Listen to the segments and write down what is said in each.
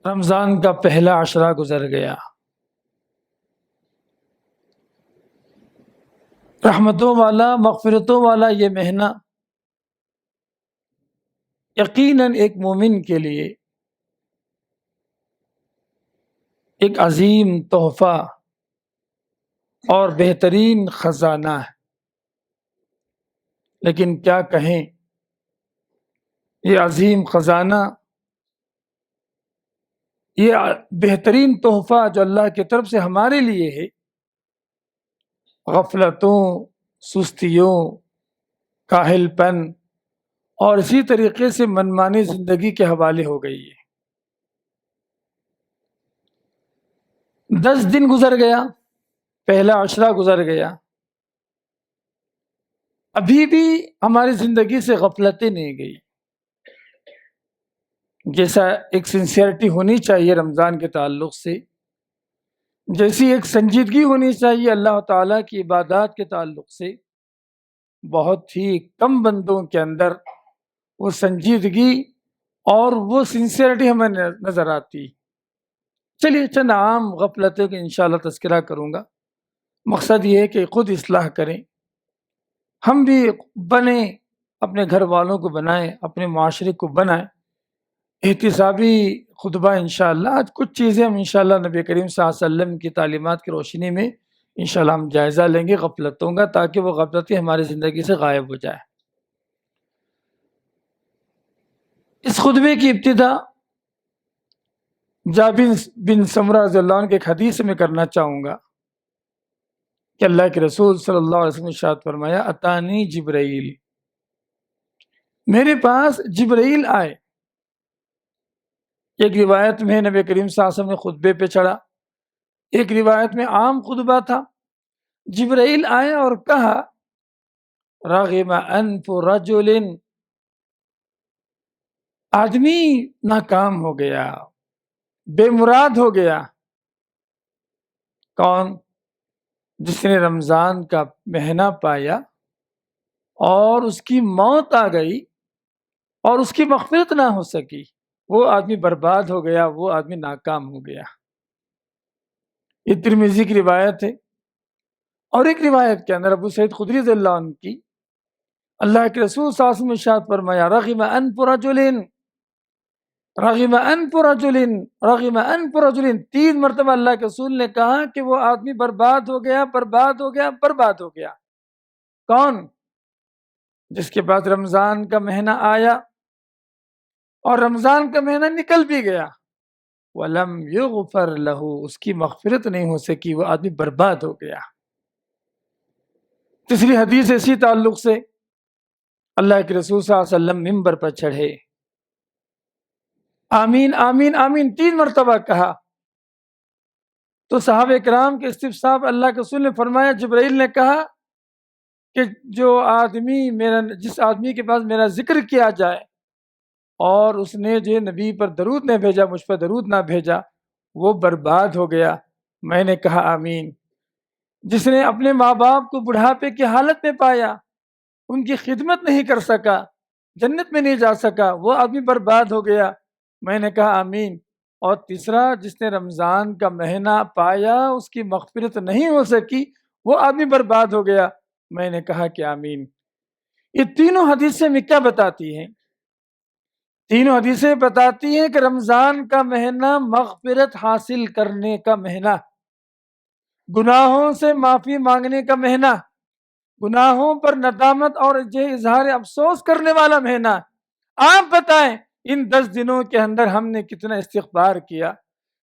رمضان کا پہلا عشرہ گزر گیا۔ رحمتوں والا، مغفرتوں والا یہ مہینہ یقیناً ایک مومن کے لیے ایک عظیم تحفہ اور بہترین خزانہ ہے۔ لیکن کیا کہیں، یہ عظیم خزانہ، یہ بہترین تحفہ جو اللہ کی طرف سے ہمارے لیے ہے، غفلتوں، سستیوں، کاہل پن اور اسی طریقے سے منمانی زندگی کے حوالے ہو گئی ہے۔ 10 دن گزر گیا، پہلا عشرہ گزر گیا، ابھی بھی ہماری زندگی سے غفلتیں نہیں گئی۔ جیسا ایک سنسیئرٹی ہونی چاہیے رمضان کے تعلق سے، جیسی ایک سنجیدگی ہونی چاہیے اللہ تعالیٰ کی عبادات کے تعلق سے، بہت ہی کم بندوں کے اندر وہ سنجیدگی اور وہ سنسیئرٹی ہمیں نظر آتی۔ چلیے چند عام غفلتوں کا انشاءاللہ تذکرہ کروں گا۔ مقصد یہ ہے کہ خود اصلاح کریں، ہم بھی بنیں، اپنے گھر والوں کو بنائیں، اپنے معاشرے کو بنائیں۔ احتسابی خطبہ انشاءاللہ، آج کچھ چیزیں ہم انشاءاللہ نبی کریم صلی اللہ علیہ وسلم کی تعلیمات کی روشنی میں انشاءاللہ ہم جائزہ لیں گے غفلتوں کا، تاکہ وہ غفلتیں ہماری زندگی سے غائب ہو جائے۔ اس خطبے کی ابتدا جابر بن سمرہ رضی اللہ عنہ کے ایک حدیث میں کرنا چاہوں گا کہ اللہ کے رسول صلی اللہ علیہ وسلم نے ارشاد فرمایا، اتانی جبرائیل، میرے پاس جبرائیل آئے۔ ایک روایت میں نبی کریم صلی اللہ علیہ وسلم نے خطبے پہ چڑھا، ایک روایت میں عام خطبہ تھا۔ جبرائیل آئے اور کہا، رغم انف رجل، آدمی ناکام ہو گیا، بے مراد ہو گیا۔ کون؟ جس نے رمضان کا مہینہ پایا اور اس کی موت آ گئی اور اس کی مغفرت نہ ہو سکی، وہ آدمی برباد ہو گیا، وہ آدمی ناکام ہو گیا۔ یہ ترمذی کی روایت ہے۔ اور ایک روایت کے اندر ابو سعید خدری رضی اللہ عنہ کی، اللہ کے رسول صلی اللہ علیہ وسلم نے ارشاد فرمایا، رغم انف رجل، رغم انف رجل، رغم انف رجل، 3 مرتبہ اللہ کے رسول نے کہا کہ وہ آدمی برباد ہو گیا، برباد ہو گیا، برباد ہو گیا۔ کون؟ جس کے پاس رمضان کا مہینہ آیا اور رمضان کا مہینہ نکل بھی گیا، وَلَمْ يُغْفَرْ لَهُ، اس کی مغفرت نہیں ہو سکی، وہ آدمی برباد ہو گیا۔ تیسری حدیث اسی تعلق سے، اللہ کے رسول صلی اللہ علیہ وسلم منبر پر چڑھے، آمین آمین آمین 3 مرتبہ کہا تو صحابہ کرام کے استفسار، اللہ کے رسول نے فرمایا، جبرائیل نے کہا کہ جس آدمی کے پاس میرا ذکر کیا جائے اور اس نے جو نبی پر درود نہ بھیجا، مجھ پر درود نہ بھیجا، وہ برباد ہو گیا۔ میں نے کہا آمین۔ جس نے اپنے ماں باپ کو بڑھاپے کی حالت میں پایا، ان کی خدمت نہیں کر سکا، جنت میں نہیں جا سکا، وہ آدمی برباد ہو گیا۔ میں نے کہا آمین۔ اور تیسرا، جس نے رمضان کا مہینہ پایا، اس کی مغفرت نہیں ہو سکی، وہ آدمی برباد ہو گیا۔ میں نے کہا کہ آمین۔ یہ تینوں حدیثیں ہمیں کیا بتاتی ہیں؟ تینوں حدیثیں بتاتی ہیں کہ رمضان کا مہینہ مغفرت حاصل کرنے کا مہینہ، گناہوں سے معافی مانگنے کا مہینہ، گناہوں پر ندامت اور اظہار افسوس کرنے والا مہینہ۔ آپ بتائیں، ان 10 دنوں کے اندر ہم نے کتنا استغفار کیا،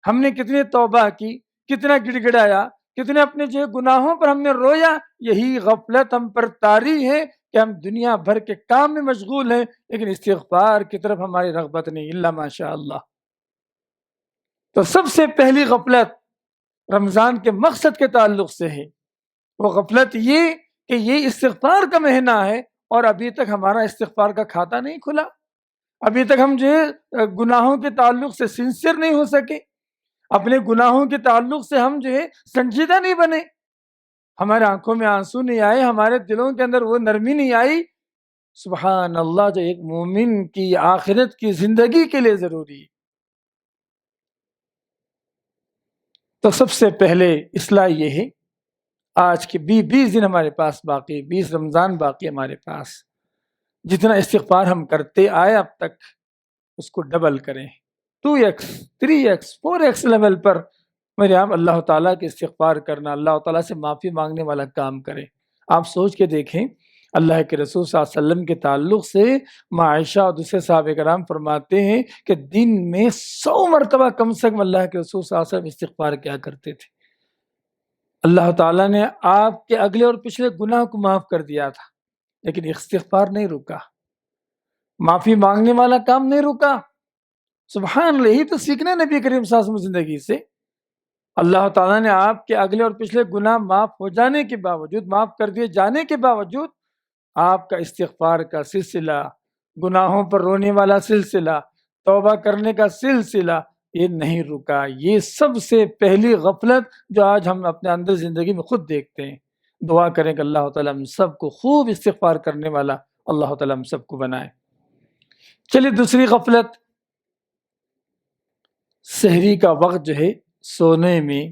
ہم نے کتنی توبہ کی، کتنا گڑ گڑایا، کتنے اپنے گناہوں پر ہم نے رویا۔ یہی غفلت ہم پر طاری ہے کہ ہم دنیا بھر کے کام میں مشغول ہیں، لیکن استغفار کی طرف ہماری رغبت نہیں، الا ماشاء اللہ۔ تو سب سے پہلی غفلت رمضان کے مقصد کے تعلق سے ہے، وہ غفلت یہ کہ یہ استغفار کا مہینہ ہے اور ابھی تک ہمارا استغفار کا کھاتہ نہیں کھلا، ابھی تک ہم گناہوں کے تعلق سے سنسیئر نہیں ہو سکے، اپنے گناہوں کے تعلق سے ہم سنجیدہ نہیں بنے، ہمارے آنکھوں میں آنسو نہیں آئے، ہمارے دلوں کے اندر وہ نرمی نہیں آئی۔ سبحان اللہ، جو ایک مومن کی آخرت کی زندگی کے لیے ضروری ہے۔ تو سب سے پہلے اصلاح یہ ہے، آج کے 20 دن ہمارے پاس باقی، 20 رمضان باقی ہمارے پاس، جتنا استغفار ہم کرتے آئے اب تک اس کو ڈبل کریں، 2x 3x 4x لیول پر میرے آپ اللہ تعالیٰ کے استغفار کرنا، اللہ تعالیٰ سے معافی مانگنے والا کام کریں۔ آپ سوچ کے دیکھیں، اللہ کے رسول صلی اللہ علیہ وسلم کے تعلق سے عائشہ اور دوسرے صحابہ کرام فرماتے ہیں کہ دن میں 100 مرتبہ کم سے کم اللہ کے رسول صلی اللہ علیہ وسلم استغفار کیا کرتے تھے۔ اللہ تعالیٰ نے آپ کے اگلے اور پچھلے گناہ کو معاف کر دیا تھا، لیکن استغفار نہیں رکا، معافی مانگنے والا کام نہیں رکا۔ سبحان اللہ، یہی تو سیکھنا نبی کریم صلی اللہ علیہ وسلم زندگی سے۔ اللہ تعالیٰ نے آپ کے اگلے اور پچھلے گناہ معاف ہو جانے کے باوجود، معاف کر دیے جانے کے باوجود، آپ کا استغفار کا سلسلہ، گناہوں پر رونے والا سلسلہ، توبہ کرنے کا سلسلہ یہ نہیں رکا۔ یہ سب سے پہلی غفلت جو آج ہم اپنے اندر زندگی میں خود دیکھتے ہیں۔ دعا کریں کہ اللہ تعالیٰ ہم سب کو خوب استغفار کرنے والا اللہ تعالیٰ ہم سب کو بنائے۔ چلیے دوسری غفلت، سحری کا وقت جو ہے سونے میں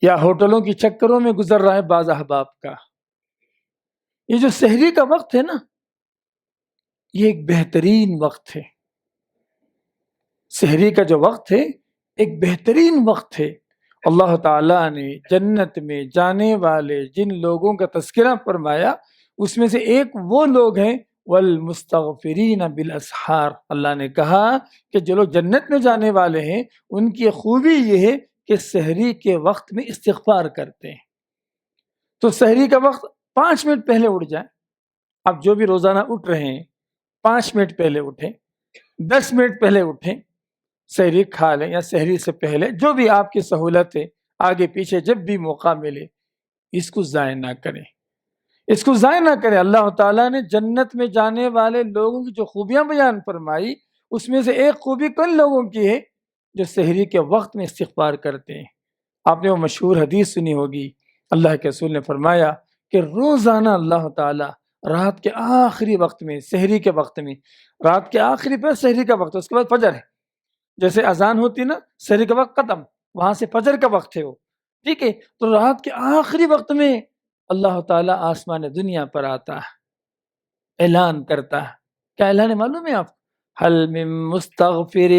یا ہوٹلوں کی چکروں میں گزر رہا ہے بعض احباب کا۔ یہ جو سحری کا وقت ہے نا، یہ ایک بہترین وقت ہے۔ سحری کا جو وقت ہے ایک بہترین وقت ہے۔ اللہ تعالیٰ نے جنت میں جانے والے جن لوگوں کا تذکرہ فرمایا، اس میں سے ایک وہ لوگ ہیں والمستغفرین بالاسحار۔ اللہ نے کہا کہ جو لوگ جنت میں جانے والے ہیں ان کی خوبی یہ ہے کہ سحری کے وقت میں استغفار کرتے ہیں۔ تو سحری کا وقت 5 منٹ پہلے اٹھ جائیں۔ اب جو بھی روزانہ اٹھ رہے ہیں 5 منٹ پہلے اٹھیں، 10 منٹ پہلے اٹھیں، سحری کھا لیں یا سحری سے پہلے جو بھی آپ کی سہولت ہے، آگے پیچھے جب بھی موقع ملے اس کو ضائع نہ کریں، اس کو ضائع نہ کریں۔ اللہ تعالیٰ نے جنت میں جانے والے لوگوں کی جو خوبیاں بیان فرمائی، اس میں سے ایک خوبی کن لوگوں کی ہے جو سحری کے وقت میں استغفار کرتے ہیں۔ آپ نے وہ مشہور حدیث سنی ہوگی، اللہ کے رسول نے فرمایا کہ روزانہ اللہ تعالیٰ رات کے آخری وقت میں، سحری کے وقت میں، رات کے آخری پر سحری کا وقت، اس کے بعد فجر ہے، جیسے اذان ہوتی نا سحری کا وقت ختم، وہاں سے فجر کا وقت ہے وہ، ٹھیک ہے، تو رات کے آخری وقت میں اللہ تعالیٰ آسمان دنیا پر آتا ہے، اعلان کرتا ہے۔ کیا اعلان ہے معلوم ہے آپ؟ حل من مستغفر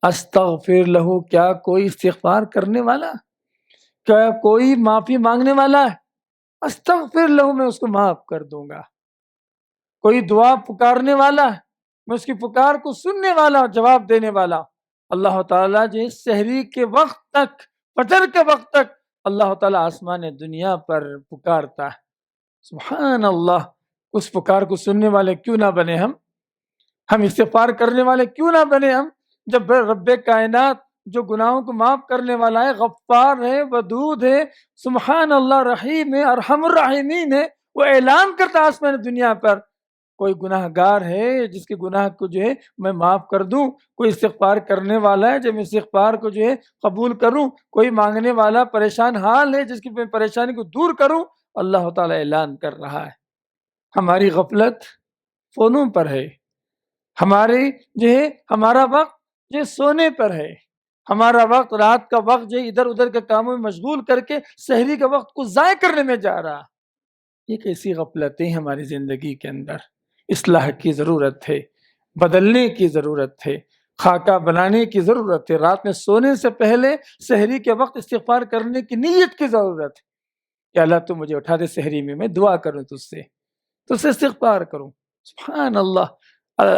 استغفر لہو، کیا کوئی استغفار کرنے والا، کیا کوئی معافی مانگنے والا ہے؟ استغفر لہو، میں اس کو معاف کر دوں گا۔ کوئی دعا پکارنے والا ہے، میں اس کی پکار کو سننے والا اور جواب دینے والا۔ اللہ تعالیٰ جو سحری کے وقت تک، فجر کے وقت تک اللہ تعالیٰ آسمان دنیا پر پکارتا ہے۔ سبحان اللہ، اس پکار کو سننے والے کیوں نہ بنے ہم استغفار کرنے والے کیوں نہ بنے ہم، جب رب کائنات جو گناہوں کو معاف کرنے والا ہے، غفار ہے، ودود ہے، سبحان اللہ، رحیم ہے، ارحم الراحمین ہے، وہ اعلان کرتا ہے آسمان دنیا پر کوئی گناہ گار ہے جس کے گناہ کو جو ہے میں معاف کر دوں، کوئی استغفار کرنے والا ہے جب میں استغفار کو جو ہے قبول کروں، کوئی مانگنے والا پریشان حال ہے جس کی میں پریشانی کو دور کروں۔ اللہ تعالیٰ اعلان کر رہا ہے۔ ہماری غفلت فونوں پر ہے، ہماری جو ہے ہمارا وقت جو سونے پر ہے، ہمارا وقت رات کا وقت جو ادھر ادھر کے کاموں میں مشغول کر کے سحری کے وقت کو ضائع کرنے میں جا رہا۔ یہ کیسی غفلتیں ہماری زندگی کے اندر، اصلاح کی ضرورت ہے، بدلنے کی ضرورت ہے، خاکہ بنانے کی ضرورت ہے۔ رات میں سونے سے پہلے سحری کے وقت استغفار کرنے کی نیت کی ضرورت ہے کہ اللہ تو مجھے اٹھا دے سحری میں دعا کروں تجھ سے استغفار کروں۔ سبحان اللہ،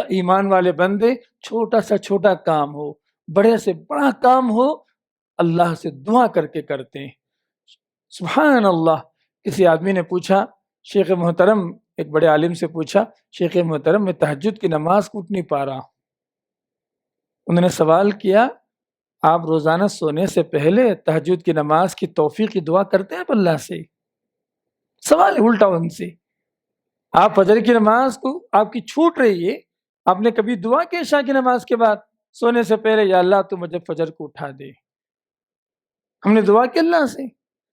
ایمان والے بندے چھوٹا سا چھوٹا کام ہو، بڑے سے بڑا کام ہو، اللہ سے دعا کر کے کرتے ہیں۔ سبحان اللہ۔ کسی آدمی نے پوچھا شیخ محترم، ایک بڑے عالم سے پوچھا، شیخ محترم میں تہجد کی نماز کو اٹھ نہیں پا رہا ہوں۔ انہوں نے سوال کیا، آپ روزانہ سونے سے پہلے تہجد کی نماز کی توفیق کی دعا کرتے ہیں اللہ سے؟ سوال الٹا ان سے، آپ فجر کی نماز کو آپ کی چھوٹ رہی ہے، آپ نے کبھی دعا کی عشاء کی نماز کے بعد سونے سے پہلے، یا اللہ تو مجھے فجر کو اٹھا دے؟ ہم نے دعا کی اللہ سے؟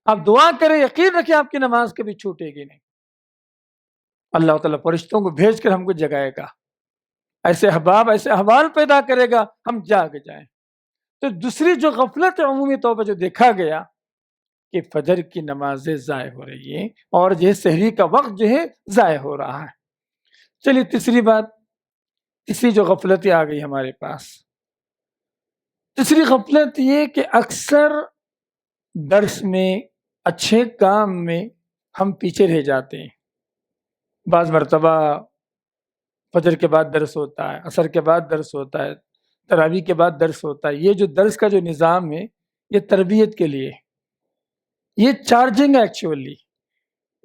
آپ دعا کریں، یقین رکھیں آپ کی نماز کبھی چھوٹے گی نہیں۔ اللہ تعالیٰ فرشتوں کو بھیج کر ہم کو جگائے گا، ایسے احباب، ایسے احوال پیدا کرے گا، ہم جاگ جائیں۔ تو دوسری جو غفلت عمومی طور پر جو دیکھا گیا کہ فجر کی نمازیں ضائع ہو رہی ہیں اور جو ہے سحری کا وقت جو ہے ضائع ہو رہا ہے۔ چلیے تیسری جو غفلتیں آ گئی ہمارے پاس، تیسری غفلت یہ کہ اکثر درس میں، اچھے کام میں ہم پیچھے رہ جاتے ہیں۔ بعض مرتبہ فجر کے بعد درس ہوتا ہے، عصر کے بعد درس ہوتا ہے، تراویح کے بعد درس ہوتا ہے۔ یہ جو درس کا جو نظام ہے یہ تربیت کے لیے، یہ چارجنگ ہے ایکچولی،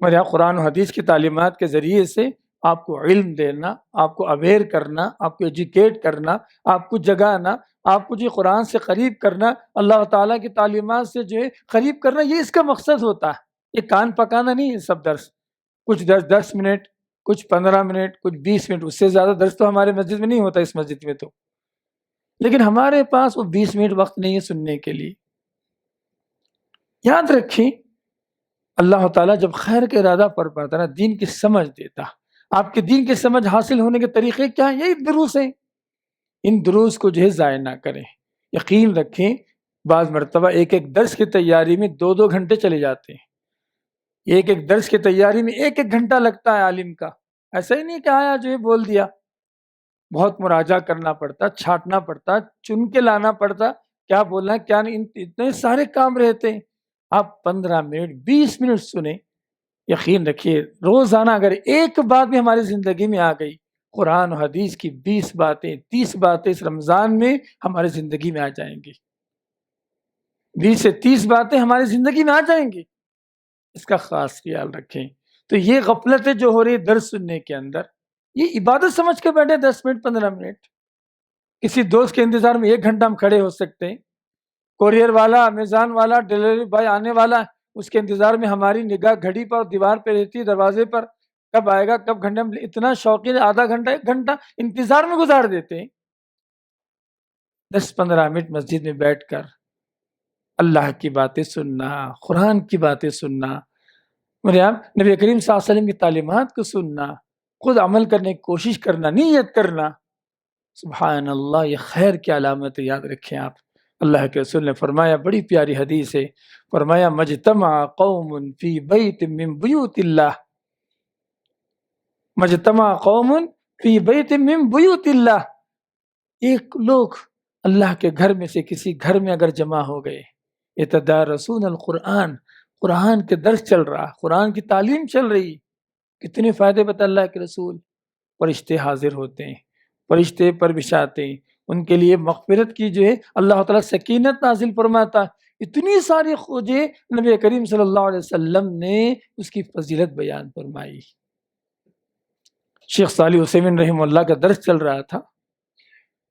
اور یہاں قرآن و حدیث کی تعلیمات کے ذریعے سے آپ کو علم دینا، آپ کو اویئر کرنا، آپ کو ایجوکیٹ کرنا، آپ کو جگانا، آپ کو جو قرآن سے قریب کرنا، اللہ تعالیٰ کی تعلیمات سے جو ہے قریب کرنا، یہ اس کا مقصد ہوتا ہے۔ یہ کان پکانا نہیں ہے سب درس، کچھ درس 10 منٹ، کچھ 15 منٹ، کچھ 20 منٹ، اس سے زیادہ درس تو ہمارے مسجد میں نہیں ہوتا، اس مسجد میں تو، لیکن ہمارے پاس وہ 20 منٹ وقت نہیں ہے سننے کے لیے۔ یاد رکھیں، اللہ تعالیٰ جب خیر کا ارادہ فرماتا نا، دین کی سمجھ دیتا۔ آپ کے دین کی سمجھ حاصل ہونے کے طریقے کیا ہیں؟ یہی دروس ہیں۔ ان دروس کو جو ہے ضائع نہ کریں۔ یقین رکھیں، بعض مرتبہ ایک درس کی تیاری میں 2 گھنٹے چلے جاتے ہیں۔ ایک درس کی تیاری میں 1 گھنٹہ لگتا ہے عالم کا۔ ایسا ہی نہیں کہ آیا جو ہے بول دیا، بہت مراجعہ کرنا پڑتا، چھانٹنا پڑتا، چن کے لانا پڑتا، کیا بولنا کیا نہیں، اتنے سارے کام رہتے ہیں۔ آپ 15 منٹ 20 منٹ سنیں، یقین رکھیے روزانہ اگر ایک بات بھی ہماری زندگی میں آ گئی، قرآن و حدیث کی 20 باتیں 30 باتیں اس رمضان میں ہماری زندگی میں آ جائیں گی۔ 20 سے 30 باتیں ہماری زندگی میں آ جائیں گی، اس کا خاص خیال رکھیں۔ تو یہ غفلتیں جو ہو رہی درس سننے کے اندر، یہ عبادت سمجھ کے بیٹھے 10 منٹ 15 منٹ، کسی دوست کے انتظار میں 1 گھنٹہ ہم کھڑے ہو سکتے ہیں، کوریئر والا، امیزون والا، ڈیلیوری بوائے آنے والا، اس کے انتظار میں ہماری نگاہ گھڑی پر، دیوار پہ رہتی ہے، دروازے پر، کب آئے گا کب گھنٹے، ہم اتنا شوقین آدھا گھنٹہ 1 گھنٹہ انتظار میں گزار دیتے ہیں۔ 10-15 منٹ مسجد میں بیٹھ کر اللہ کی باتیں سننا، قرآن کی باتیں سننا، نبی کریم صلی اللہ علیہ وسلم کی تعلیمات کو سننا، خود عمل کرنے کی کوشش کرنا، نیت کرنا، سبحان اللہ، یہ خیر کی علامت ہے۔ یاد رکھیں آپ، اللہ کے رسول نے فرمایا، بڑی پیاری حدیث ہے، فرمایا مجتمع قوم فی بیت من بیوت اللہ، مجتمع قوم فی بیت من بیوت اللہ، ایک لوگ اللہ کے گھر میں سے کسی گھر میں اگر جمع ہو گئے، یتدارسون القرآن، قرآن کے درس چل رہا، قرآن کی تعلیم چل رہی، کتنے فائدے بتا اللہ کے رسول، فرشتے حاضر ہوتے ہیں، فرشتے پر بچھاتے ہیں، ان کے لیے مغفرت کی جو ہے اللہ تعالیٰ سکینت نازل فرماتا، اتنی ساری خوجے نبی کریم صلی اللہ علیہ وسلم نے اس کی فضیلت بیان فرمائی۔ شیخ صالح عثیمین رحمہ اللہ کا درس چل رہا تھا،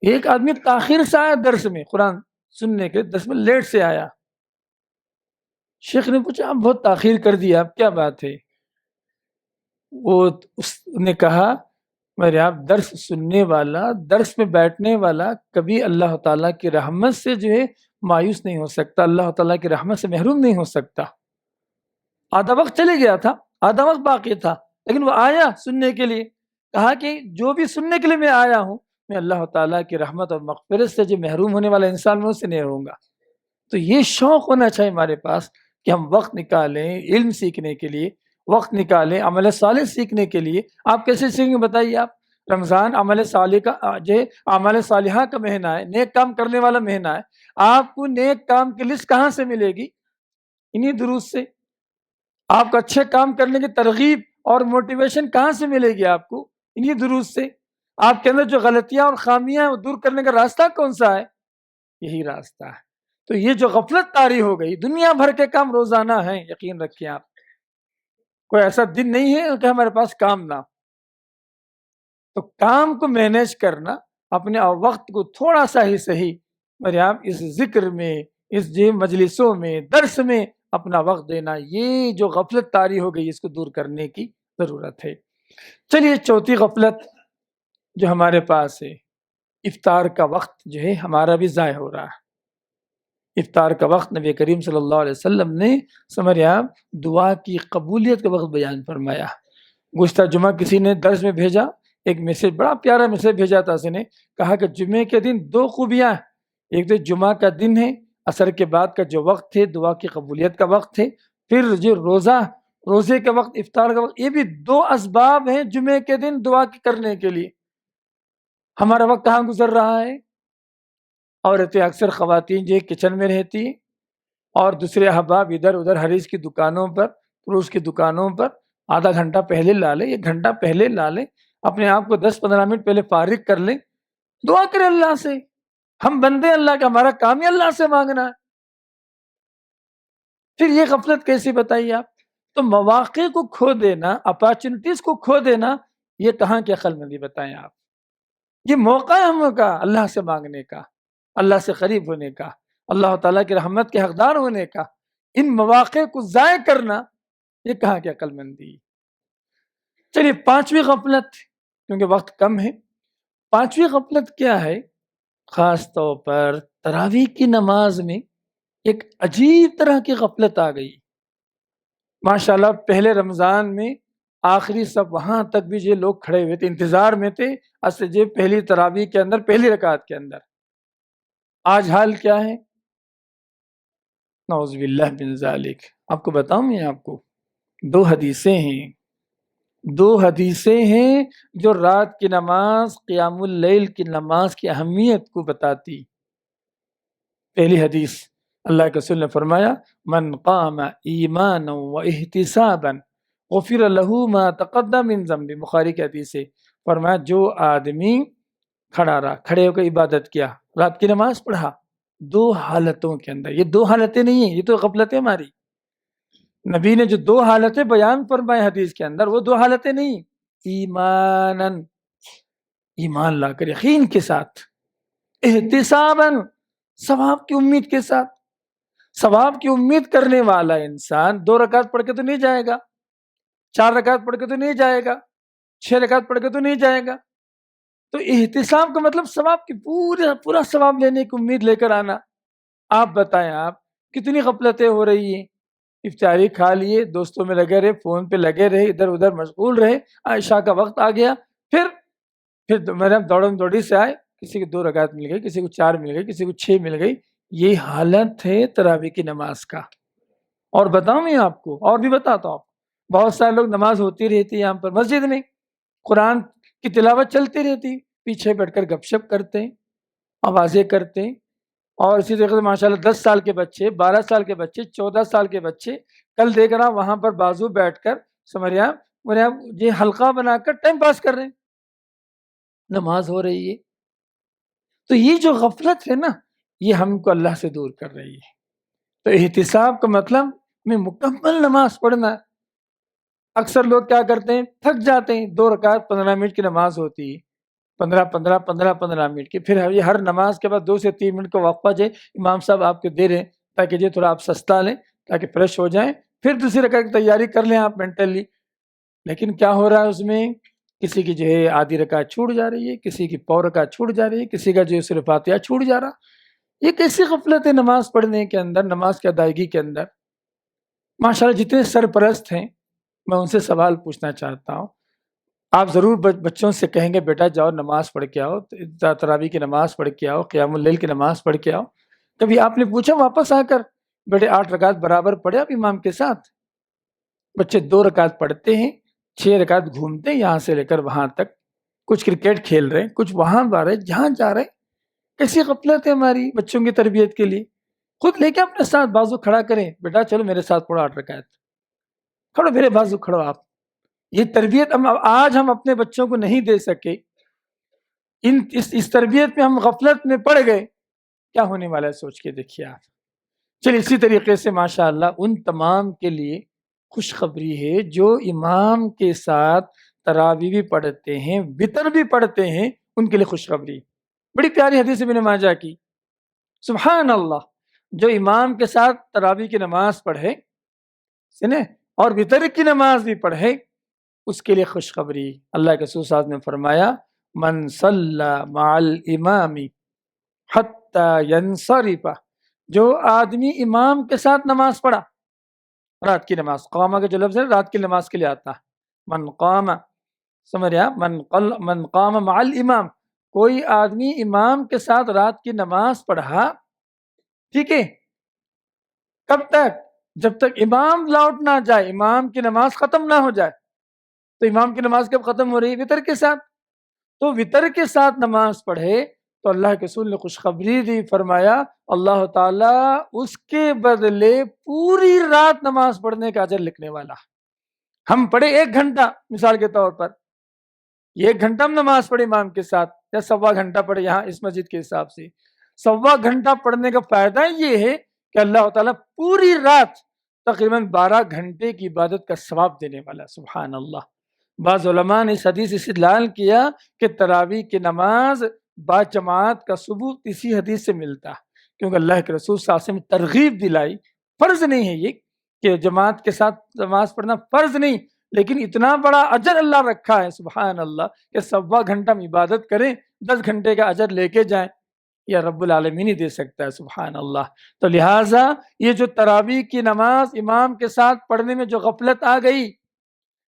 ایک آدمی تاخیر سے آیا درس میں، قرآن سننے کے درس میں لیٹ سے آیا، شیخ نے پوچھا آپ بہت تاخیر کر دیا، اب کیا بات ہے؟ اس نے کہا میرے آپ درس سننے والا، درس میں بیٹھنے والا کبھی اللہ تعالیٰ کی رحمت سے جو ہے مایوس نہیں ہو سکتا، اللہ تعالیٰ کی رحمت سے محروم نہیں ہو سکتا۔ آدھا وقت چلے گیا تھا، آدھا وقت باقی تھا، لیکن وہ آیا سننے کے لیے، کہا کہ جو بھی سننے کے لیے میں آیا ہوں، میں اللہ تعالیٰ کی رحمت اور مغفرت سے جو محروم ہونے والا انسان میں اس سے نہیں رہوں گا۔ تو یہ شوق ہونا چاہیے ہمارے پاس کہ ہم وقت نکالیں علم سیکھنے کے لیے، وقت نکالیں عمل صالح سیکھنے کے لیے۔ آپ کیسے سیکھیں گے بتائیے؟ آپ رمضان عمل صالح کا جو ہے عمل صالحہ کا مہینہ ہے، نیک کام کرنے والا مہینہ ہے، آپ کو نیک کام کی لسٹ کہاں سے ملے گی؟ انہی دروس سے۔ آپ کو اچھے کام کرنے کی ترغیب اور موٹیویشن کہاں سے ملے گی؟ آپ کو انہی دروس سے۔ آپ کے اندر جو غلطیاں اور خامیاں ہیں وہ دور کرنے کا راستہ کون سا ہے؟ یہی راستہ ہے۔ تو یہ جو غفلت طاری ہو گئی، دنیا بھر کے کام روزانہ ہیں، یقین رکھیں آپ، کوئی ایسا دن نہیں ہے کہ ہمارے پاس کام نہ، تو کام کو مینیج کرنا، اپنے وقت کو تھوڑا سا ہی صحیح میرے آپ اس ذکر میں، اس مجلسوں میں، درس میں اپنا وقت دینا، یہ جو غفلت طاری ہو گئی اس کو دور کرنے کی ضرورت ہے۔ چلیے چوتھی غفلت جو ہمارے پاس ہے، افطار کا وقت جو ہے ہمارا بھی ضائع ہو رہا ہے۔ افطار کا وقت نبی کریم صلی اللہ علیہ وسلم نے سمجھا دعا کی قبولیت کا وقت بیان فرمایا۔ گزشتہ جمعہ کسی نے درس میں بھیجا ایک میسج، بڑا پیارا میسج بھیجا تھا، اس نے کہا کہ جمعے کے دن 2 خوبیاں ہیں، ایک تو جمعہ کا دن ہے، عصر کے بعد کا جو وقت ہے دعا کی قبولیت کا وقت ہے، پھر جو روزے کا وقت، افطار کا وقت، یہ بھی دو اسباب ہیں جمعے کے دن دعا کرنے کے لیے۔ ہمارا وقت کہاں گزر رہا ہے؟ عورتیں اکثر خواتین جو کچن میں رہتی ہیں، اور دوسرے احباب ادھر ادھر حریص کی دکانوں پر، فروش کی دکانوں پر آدھا گھنٹہ پہلے لا لیں، 1 گھنٹہ پہلے لا لیں، اپنے آپ کو 10-15 منٹ پہلے فارغ کر لیں، دعا کریں اللہ سے۔ ہم بندے اللہ کا، ہمارا کام ہی اللہ سے مانگنا ہے۔ پھر یہ غفلت کیسی بتائیے آپ؟ تو مواقع کو کھو دینا، اپارچونیٹیز کو کھو دینا، یہ کہاں کی عقل مندی بتائیں آپ؟ یہ موقع ہے ہم کا اللہ سے مانگنے کا، اللہ سے قریب ہونے کا، اللہ تعالیٰ کی رحمت کے حقدار ہونے کا۔ ان مواقع کو ضائع کرنا، یہ کہاں کی عقل مندی؟ چلیے 5ویں غفلت، کیونکہ وقت کم ہے، 5ویں غفلت کیا ہے؟ خاص طور پر تراویح کی نماز میں ایک عجیب طرح کی غفلت آ گئی۔ ماشاءاللہ پہلے رمضان میں آخری سب وہاں تک بھی یہ لوگ کھڑے ہوئے تھے، انتظار میں تھے جی پہلی تراویح کے اندر، پہلی رکعت کے اندر۔ آج حال کیا ہے؟ نعوذ باللہ من ذالک۔ آپ کو بتاؤں، میں آپ کو دو حدیثیں ہیں جو رات کی نماز، قیام اللیل کی نماز کی اہمیت کو بتاتی۔ پہلی حدیث، اللہ کے رسول نے فرمایا من قام ایمانا و احتسابا غفر له ما تقدم من ذنبه، بخاری کی حدیث ہے۔ فرمایا جو آدمی کھڑا رہا، کھڑے ہو کے عبادت کیا، رات کی نماز پڑھا، 2 حالتوں کے اندر، یہ 2 حالتیں نہیں ہیں، یہ تو غفلت ہے ہماری۔ نبی نے جو 2 حالتیں بیان فرمائے حدیث کے اندر، وہ 2 حالتیں نہیں، ایمانن، ایمان لا کر یقین کے ساتھ، احتساباً، ثواب کی امید کے ساتھ۔ ثواب کی امید کرنے والا انسان 2 رکعت پڑھ کے تو نہیں جائے گا، 4 رکعت پڑھ کے تو نہیں جائے گا، 6 رکعت پڑھ کے تو نہیں جائے گا۔ تو احتساب کا مطلب ثواب کی پورا ثواب لینے کی امید لے کر آنا۔ آپ بتائیں، آپ کتنی غفلتیں ہو رہی ہیں؟ افطاری کھا لیے، دوستوں میں لگے رہے، فون پہ لگے رہے، ادھر ادھر مشغول رہے، عشاء کا وقت آ گیا، پھر میرے دوڑم دوڑی سے آئے، کسی کو 2 رکعت مل گئی، کسی کو 4 مل گئی، کسی کو 6 مل گئی۔ یہ حالت ہے تراویح کی نماز کا۔ اور بتاؤں میں آپ کو، اور بھی بتاتا ہوں، بہت سارے لوگ نماز ہوتی رہتی ہے یہاں پر مسجد میں، قرآن کی تلاوت چلتی رہتی، پیچھے بیٹھ کر گپ شپ کرتے ہیں، آوازیں کرتے ہیں، اور اسی طریقے سے ماشاءاللہ 10 سال کے بچے، 12 سال کے بچے، 14 سال کے بچے، کل دیکھ رہا وہاں پر بازو بیٹھ کر سمریا یہ حلقہ بنا کر ٹائم پاس کر رہے ہیں، نماز ہو رہی ہے۔ تو یہ جو غفلت ہے نا، یہ ہم کو اللہ سے دور کر رہی ہے۔ تو احتساب کا مطلب میں مکمل نماز پڑھنا۔ اکثر لوگ کیا کرتے ہیں، تھک جاتے ہیں، 2 رکعت 15 منٹ کی نماز ہوتی ہے، 15 منٹ کی، پھر یہ ہر نماز کے بعد 2 سے 3 منٹ کا وقفہ جو امام صاحب آپ کو دے رہے ہیں تاکہ جو تھوڑا آپ سستا لیں، تاکہ فریش ہو جائیں، پھر دوسری رکعت کی تیاری کر لیں آپ مینٹلی۔ لیکن کیا ہو رہا ہے اس میں؟ کسی کی جو ہے آدھی رکعت چھوٹ جا رہی ہے، کسی کی پور رکعت چھوٹ جا رہی ہے، کسی کا جو ہے سورہ فاتحہ چھوٹ جا رہا۔ یہ کیسی غفلت ہے نماز پڑھنے کے اندر، نماز کی ادائیگی کے اندر؟ ماشاءاللہ جتنے سرپرست ہیں میں ان سے سوال پوچھنا چاہتا ہوں۔ آپ ضرور بچوں سے کہیں گے بیٹا جاؤ نماز پڑھ کے آؤ، تراویح کی نماز پڑھ کے آؤ، قیام اللیل کی نماز پڑھ کے آؤ۔ کبھی آپ نے پوچھا واپس آ کر بیٹے 8 رکعت برابر پڑھے آپ امام کے ساتھ؟ بچے 2 رکعت پڑھتے ہیں، 6 رکعت گھومتے ہیں یہاں سے لے کر وہاں تک، کچھ کرکٹ کھیل رہے ہیں، کچھ وہاں جا رہے، جہاں جا رہے۔ کیسی غفلت ہے ہماری بچوں کی تربیت کے لیے؟ خود لے کے اپنے ساتھ بازو کھڑا کریں، بیٹا چلو میرے ساتھ پڑھو 8 رکعت، کھڑو میرے بازو کھڑو آپ۔ یہ تربیت آج ہم اپنے بچوں کو نہیں دے سکے، اس تربیت میں ہم غفلت میں پڑ گئے، کیا ہونے والا ہے سوچ کے دیکھیے آپ۔ چلیے اسی طریقے سے ماشاءاللہ ان تمام کے لیے خوشخبری ہے جو امام کے ساتھ تراویح بھی پڑھتے ہیں، وتر بھی پڑھتے ہیں، ان کے لیے خوشخبری۔ بڑی پیاری حدیث ابن ماجہ کی، سبحان اللہ، جو امام کے ساتھ تراویح کی نماز پڑھے سنے اور وتر کی نماز بھی پڑھے، اس کے لیے خوشخبری۔ اللہ کے رسول صاحب نے فرمایا من صلی مع الامام حتی ینصرف، جو آدمی امام کے ساتھ نماز پڑھا، رات کی نماز، قامہ کا جو لفظ ہے رات کی نماز کے لیے آتا ہے، من قام، سمجھ رہے آپ، من قام مع الامام، کوئی آدمی امام کے ساتھ رات کی نماز پڑھا، ٹھیک ہے، کب تک؟ جب تک امام لوٹ نہ جائے، امام کی نماز ختم نہ ہو جائے۔ تو امام کی نماز کب ختم ہو رہی ہے؟ وتر کے ساتھ۔ تو وتر کے ساتھ نماز پڑھے تو اللہ کے رسول نے خوشخبری دی، فرمایا اللہ تعالیٰ اس کے بدلے پوری رات نماز پڑھنے کا اجر لکھنے والا۔ ہم پڑھے 1 گھنٹہ مثال کے طور پر، یہ 1 گھنٹہ ہم نماز پڑھے امام کے ساتھ، یا 1.25 گھنٹہ پڑھے یہاں اس مسجد کے حساب سے، 1.25 گھنٹہ پڑھنے کا فائدہ یہ ہے کہ اللہ تعالیٰ پوری رات تقریباً 12 گھنٹے کی عبادت کا ثواب دینے والا۔ سبحان اللہ۔ بعض علماء نے اس حدیث استدلال کیا کہ تراویح کی نماز با جماعت کا ثبوت اسی حدیث سے ملتا، کیونکہ اللہ کے رسول صلی اللہ علیہ وسلم نے ترغیب دلائی۔ فرض نہیں ہے یہ کہ جماعت کے ساتھ نماز پڑھنا فرض نہیں، لیکن اتنا بڑا اجر اللہ رکھا ہے سبحان اللہ کہ 1.25 گھنٹہ ہم عبادت کریں، 10 گھنٹے کا اجر لے کے جائیں، یا رب العالمین ہی دے سکتا ہے سبحان اللہ۔ تو لہٰذا یہ جو تراویح کی نماز امام کے ساتھ پڑھنے میں جو غفلت آ گئی،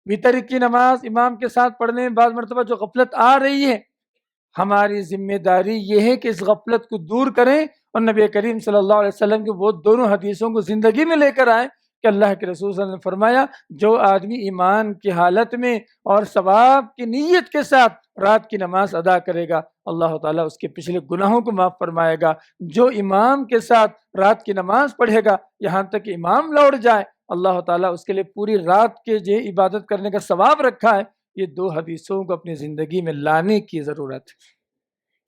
وتر کی نماز امام کے ساتھ پڑھنے میں بعض مرتبہ جو غفلت آ رہی ہے، ہماری ذمہ داری یہ ہے کہ اس غفلت کو دور کریں اور نبی کریم صلی اللہ علیہ وسلم کی وہ دونوں حدیثوں کو زندگی میں لے کر آئیں کہ اللہ کے رسول صلی اللہ علیہ وسلم نے فرمایا جو آدمی ایمان کی حالت میں اور ثواب کی نیت کے ساتھ رات کی نماز ادا کرے گا، اللہ تعالیٰ اس کے پچھلے گناہوں کو معاف فرمائے گا۔ جو امام کے ساتھ رات کی نماز پڑھے گا یہاں تک کہ امام لوٹ جائے، اللہ تعالیٰ اس کے لیے پوری رات کے جو عبادت کرنے کا ثواب رکھا ہے۔ یہ 2 حدیثوں کو اپنی زندگی میں لانے کی ضرورت ہے،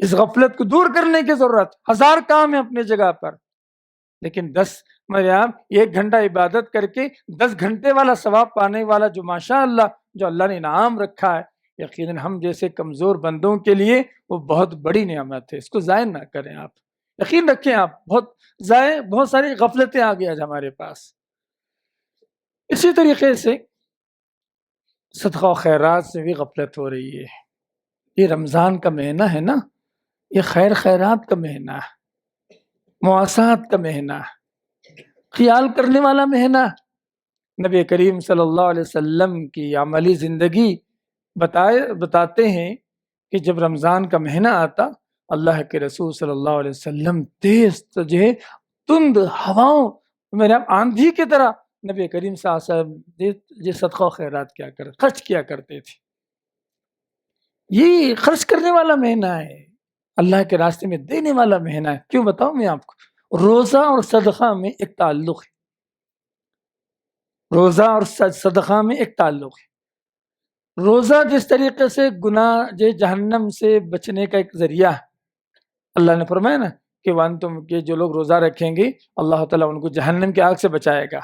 اس غفلت کو دور کرنے کی ضرورت۔ 1000 کام ہے اپنی جگہ پر، لیکن 1 گھنٹہ عبادت کر کے 10 گھنٹے والا ثواب پانے والا جو ماشاء اللہ جو اللہ نے انعام رکھا ہے، یقیناً ہم جیسے کمزور بندوں کے لیے وہ بہت بڑی نعمت ہے، اس کو ضائع نہ کریں۔ آپ یقین رکھیں، آپ بہت ساری غفلتیں آ گئی آج ہمارے پاس۔ اسی طریقے سے صدقہ و خیرات سے بھی غفلت ہو رہی ہے۔ یہ رمضان کا مہینہ ہے نا، یہ خیرات کا مہینہ ہے، مواسات کا مہینہ ہے، خیال کرنے والا مہینہ۔ نبی کریم صلی اللہ علیہ وسلم کی عملی زندگی بتاتے ہیں کہ جب رمضان کا مہینہ آتا، اللہ کے رسول صلی اللہ علیہ وسلم تیز تند ہواؤں میں آندھی کی طرح نبی کریم صلی اللہ علیہ وسلم یہ صدقہ و خیرات کیا کرتے، خرچ کیا کرتے تھے۔ یہ خرچ کرنے والا مہینہ ہے، اللہ کے راستے میں دینے والا مہینہ ہے۔ کیوں بتاؤں میں آپ کو؟ روزہ اور صدقہ میں ایک تعلق ہے، روزہ اور صدقہ میں ایک تعلق ہے۔ روزہ جس طریقے سے گناہ جہنم سے بچنے کا ایک ذریعہ ہے، اللہ نے فرمایا نا کہ وانتم کہ جو لوگ روزہ رکھیں گے اللہ تعالیٰ ان کو جہنم کی آگ سے بچائے گا،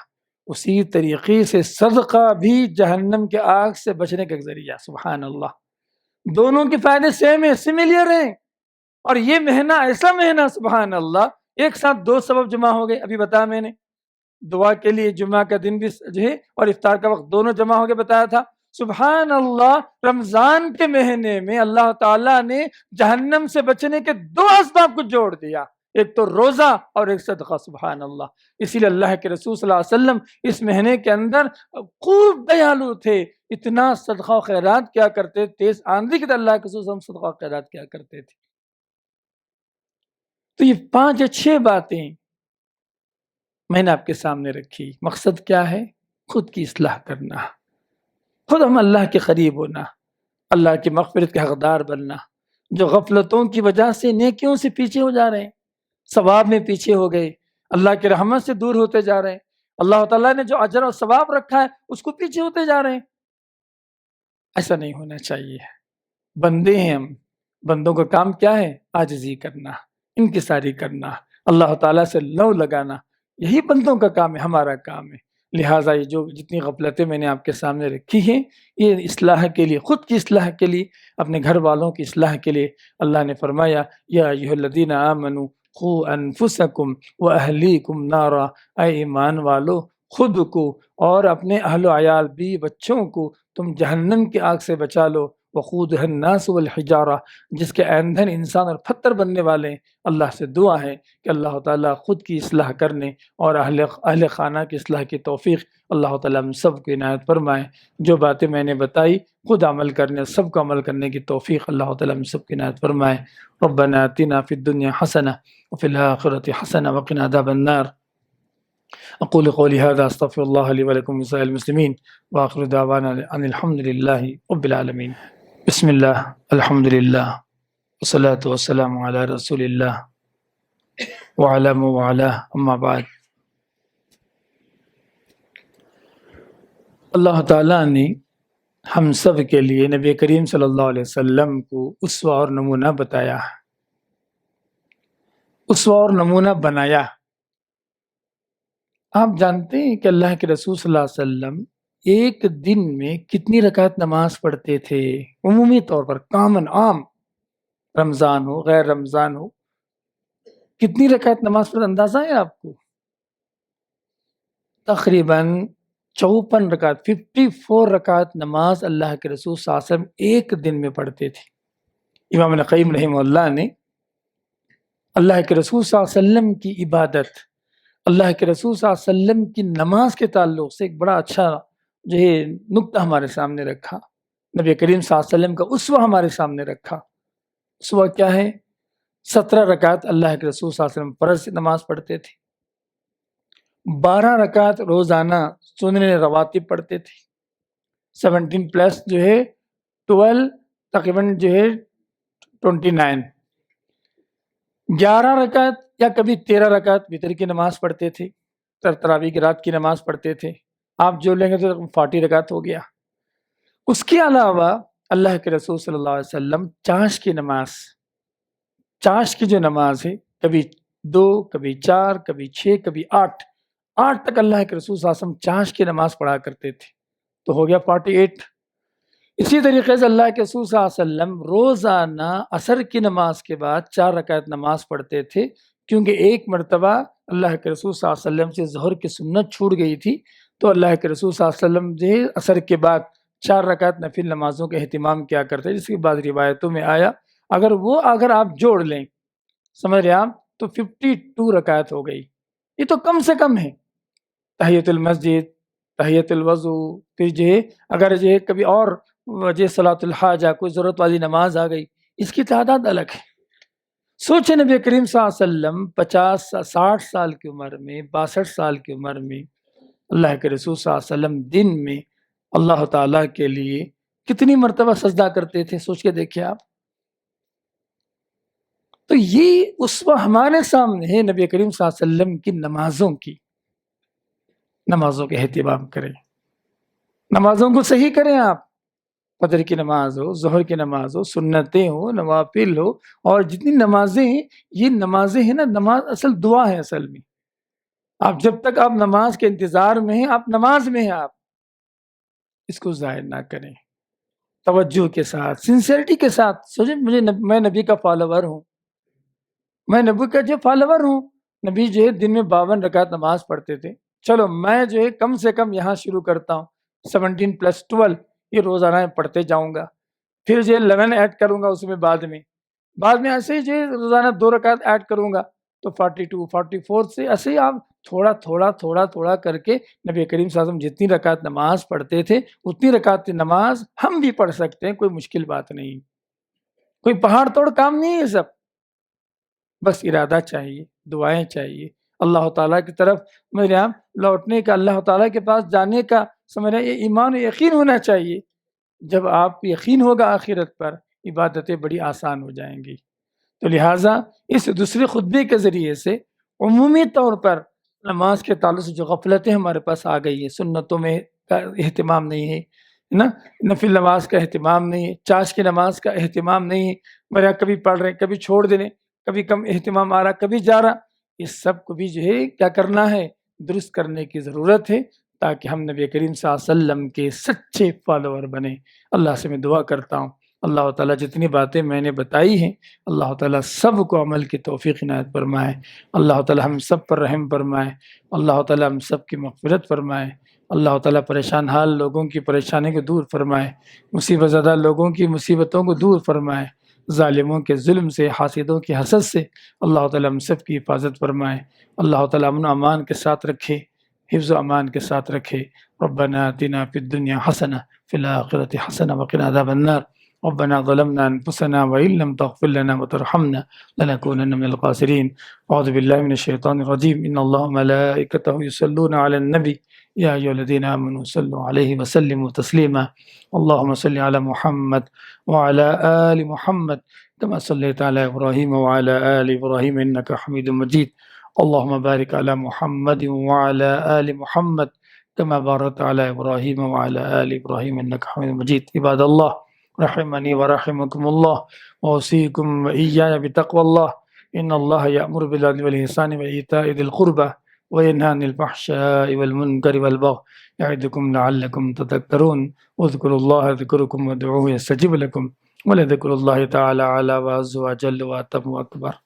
اسی طریقے سے صدقہ بھی جہنم کی آگ سے بچنے کا ایک ذریعہ۔ سبحان اللہ، دونوں کے فائدے سیم ہیں، سملیر ہیں۔ اور یہ مہینہ ایسا مہینہ سبحان اللہ، ایک ساتھ 2 سبب جمع ہو گئے۔ ابھی بتایا میں نے، دعا کے لیے جمعہ کا دن بھی جو ہے اور افطار کا وقت دونوں جمع ہو کے بتایا تھا۔ سبحان اللہ، رمضان کے مہینے میں اللہ تعالیٰ نے جہنم سے بچنے کے 2 اسباب کو جوڑ دیا، ایک تو روزہ اور ایک صدقہ۔ سبحان اللہ، اسی لیے اللہ کے رسول صلی اللہ علیہ وسلم اس مہینے کے اندر خوب دیالو تھے، اتنا صدقہ و خیرات کیا کرتے، تیز آندھی کی طرح اللہ کے رسول صدقہ و خیرات کیا کرتے تھے۔ تو یہ 5 یا 6 باتیں میں نے آپ کے سامنے رکھی۔ مقصد کیا ہے؟ خود کی اصلاح کرنا، خود ہم اللہ کے قریب ہونا، اللہ کی مغفرت کے حقدار بننا۔ جو غفلتوں کی وجہ سے نیکیوں سے پیچھے ہو جا رہے ہیں، ثواب میں پیچھے ہو گئے، اللہ کی رحمت سے دور ہوتے جا رہے ہیں، اللہ تعالیٰ نے جو اجر اور ثواب رکھا ہے اس کو پیچھے ہوتے جا رہے ہیں، ایسا نہیں ہونا چاہیے۔ بندے ہیں ہم، بندوں کا کام کیا ہے؟ عاجزی کرنا، انکساری کرنا، اللہ تعالیٰ سے لو لگانا، یہی بندوں کا کام ہے، ہمارا کام ہے۔ لہٰذا یہ جو جتنی غفلتیں میں نے آپ کے سامنے رکھی ہیں، یہ اصلاح کے لیے، خود کی اصلاح کے لیے، اپنے گھر والوں کی اصلاح کے لیے۔ اللہ نے فرمایا یا ایھا الذین آمنوا قوا انفسکم واہلیکم نارا، اے ایمان والو خود کو اور اپنے اہل و عیال، بیوی بچوں کو تم جہنم کی آگ سے بچا لو۔ وقودها الناس والحجارہ، جس کے ایندھن انسان اور پتھر بننے والے ہیں۔ اللہ سے دعا ہے کہ اللہ تعالیٰ خود کی اصلاح کرنے اور اہل خانہ کی اصلاح کی توفیق اللہ تعالیٰ ہم سب کو عنایت فرمائے۔ جو باتیں میں نے بتائی خود عمل کرنے، سب کو عمل کرنے کی توفیق اللہ تعالیٰ ہم سب کو عنایت فرمائے۔ ربنا آتنا فی الدنیا حسنہ وفی الآخرۃ حسنہ وقنا عذاب النار۔ اقول قولی ھذا استغفر اللہ لی ولکم ولسائر المسلمین وآخر دعوانا ان الحمد للہ رب العالمین۔ بسم اللہ، الحمد للہ، والصلاة والسلام علی رسول اللہ وعلی من والاه، اما بعد۔ اللہ تعالیٰ نے ہم سب کے لیے نبی کریم صلی اللہ علیہ وسلم کو اسوہ اور نمونہ بتایا، اسوہ اور نمونہ بنایا۔ آپ جانتے ہیں کہ اللہ کے رسول صلی اللہ علیہ وسلم ایک دن میں کتنی رکعت نماز پڑھتے تھے؟ عمومی طور پر کامن عام، رمضان ہو غیر رمضان ہو، کتنی رکعت نماز پڑھتے اندازہ ہے آپ کو؟ تقریباً 54 رکعت، 54 رکعت نماز اللہ کے رسول صلی اللہ علیہ وسلم ایک دن میں پڑھتے تھے۔ امام القیم رحمہ اللہ نے اللہ کے رسول صلی اللہ علیہ وسلم کی عبادت، اللہ کے رسول صلی اللہ علیہ وسلم کی نماز کے تعلق سے ایک بڑا اچھا جو ہے نقطہ ہمارے سامنے رکھا۔ نبی کریم صلی اللہ علیہ وسلم کا اسوہ ہمارے سامنے رکھا۔ اسوہ کیا ہے؟ 17 رکعت اللہ کے رسول صلی اللہ علیہ وسلم فرض نماز پڑھتے تھے، 12 رکعت روزانہ سنن رواتب پڑھتے تھے، 17 پلس جو ہے 12، تقریباً جو ہے 29، 11 رکعت یا کبھی 13 رکعت وتر کی نماز پڑھتے تھے، تراویح کی رات کی نماز پڑھتے تھے۔ آپ جو لیں گے تو 40 رکعت ہو گیا۔ اس کے علاوہ اللہ کے رسول صلی اللہ علیہ وسلم چاش کی نماز، چاش کی جو نماز ہے، کبھی 2، کبھی 4، کبھی 6، کبھی 8 تک اللہ کے رسول صلی اللہ علیہ وسلم چاش کی نماز پڑھا کرتے تھے، تو ہو گیا 48۔ اسی طریقے سے اللہ کے رسول صلی اللہ علیہ وسلم روزانہ عصر کی نماز کے بعد 4 رکعت نماز پڑھتے تھے، کیونکہ ایک مرتبہ اللہ کے رسول صلی اللہ علیہ وسلم سے ظہر کی سنت چھوٹ گئی تھی، تو اللہ کے رسول صلی اللہ علیہ وسلم جو عصر کے بعد 4 رکعت نفل نمازوں کا اہتمام کیا کرتے، جس کے بعد روایتوں میں آیا اگر آپ جوڑ لیں، سمجھ رہے آپ، تو 52 رکعت ہو گئی۔ یہ تو کم سے کم ہے۔ تحیت المسجد، تحیت الوضو، پھر جو ہے اگر جو ہے کبھی اور وجہ صلاۃ الحاجہ، کوئی ضرورت والی نماز آ گئی، اس کی تعداد الگ ہے۔ سوچے نبی کریم صلی اللہ علیہ وسلم 60 سال کی عمر میں، 62 سال کی عمر میں اللہ کے رسول صلی اللہ علیہ وسلم دن میں اللہ تعالیٰ کے لیے کتنی مرتبہ سجدہ کرتے تھے، سوچ کے دیکھیں آپ۔ تو یہ اسوہ ہمارے سامنے ہے نبی کریم صلی اللہ علیہ وسلم کی نمازوں کے اہتمام کریں، نمازوں کو صحیح کریں آپ۔ فجر کی نماز ہو، ظہر کی نماز ہو، سنتیں ہو، نوافل ہو، اور جتنی نمازیں ہیں، یہ نمازیں ہیں نا، نماز اصل دعا ہے۔ اصل میں آپ جب تک آپ نماز کے انتظار میں ہیں، آپ نماز میں ہیں، آپ اس کو ظاہر نہ کریں، توجہ کے ساتھ، سنسیئرٹی کے ساتھ سوچیں، میں نبی کا فالوور ہوں، میں نبی کا جو فالوور ہوں، نبی جو ہے دن میں 52 رکعت نماز پڑھتے تھے، چلو میں جو ہے کم سے کم یہاں شروع کرتا ہوں، 17 + 12 یہ روزانہ میں پڑھتے جاؤں گا، پھر جو 11 ایڈ کروں گا اس میں بعد میں ایسے ہی جو روزانہ 2 رکعت ایڈ کروں گا، تو 42 44 سے ایسے ہی آپ تھوڑا کر کے نبی کریم صلی اللہ علیہ وسلم جتنی رکعت نماز پڑھتے تھے اتنی رکعت نماز ہم بھی پڑھ سکتے ہیں، کوئی مشکل بات نہیں، کوئی پہاڑ توڑ کام نہیں ہے، سب بس ارادہ چاہیے، دعائیں چاہیے، اللہ تعالیٰ کی طرف میرے یہاں لوٹنے کا، اللہ تعالیٰ کے پاس جانے کا، سمجھ رہے، یہ ایمان و یقین ہونا چاہیے۔ جب آپ یقین ہوگا آخرت پر، عبادتیں بڑی آسان ہو جائیں گی۔ تو لہٰذا اس دوسرے خطبے کے ذریعے سے عمومی طور پر نماز کے تعلق سے جو غفلتیں ہمارے پاس آ گئی ہیں، سنتوں میں کا اہتمام نہیں ہے نا، نفل نماز کا اہتمام نہیں ہے، چاش کی نماز کا اہتمام نہیں ہے، میرا کبھی پڑھ رہے ہیں، کبھی چھوڑ دے رہے، کبھی کم اہتمام آ رہا، کبھی جا رہا، اس سب کو بھی جو ہے کیا کرنا ہے، درست کرنے کی ضرورت ہے، تاکہ ہم نبی کریم صلی اللہ علیہ وسلم کے سچے فالوور بنیں۔ اللہ سے میں دعا کرتا ہوں، اللہ تعالیٰ جتنی باتیں میں نے بتائی ہیں، اللہ تعالیٰ سب کو عمل کی توفیق عنایت فرمائے، اللہ تعالیٰ ہم سب پر رحم فرمائے، اللہ تعالیٰ ہم سب کی مغفرت فرمائے، اللہ تعالیٰ پریشان حال لوگوں کی پریشانی کو دور فرمائے، مصیبت زدہ لوگوں کی مصیبتوں کو دور فرمائے، ظالموں کے ظلم سے، حاسدوں کی حسد سے اللہ تعالیٰ ہم سب کی حفاظت فرمائے، اللہ تعالیٰ امن و امان کے ساتھ رکھے، حفظ و امان کے ساتھ رکھے۔ ربنا آتنا فی الدنیا حسنہ فی الآخرۃ حسنہ وقنا عذاب النار، ربنا ظلمنا انفسنا وان لم تغفر لنا وترحمنا لنكونن من الخاسرین۔ اعوذ باللہ من الشیطان الرجیم، ان اللہ وملائکتہ یصلون علی النبی یا ایھا الذین آمنوا صلوا علیہ وسلموا تسلیما، اللهم صل علی محمد وعلى آل محمد كما صليت على إبراهيم وعلى آل إبراهيم إنك حميد مجيد، اللهم بارك على محمد وعلى آل محمد كما باركت على إبراهيم وعلى آل إبراهيم إنك حميد مجيد۔ عباد الله رحمني ورحمكم الله، وأوصيكم وإياي بتقوى الله، إن الله يأمر بالعدل والإحسان وإيتاء ذي القربى وينهى عن الفحشاء والمنكر والبغي يعظكم لعلكم تذكرون، واذكروا الله يذكركم وادعوه يستجب لكم، ولذكر الله تعالى أعلى وأعز وأجل وأتم وأكبر۔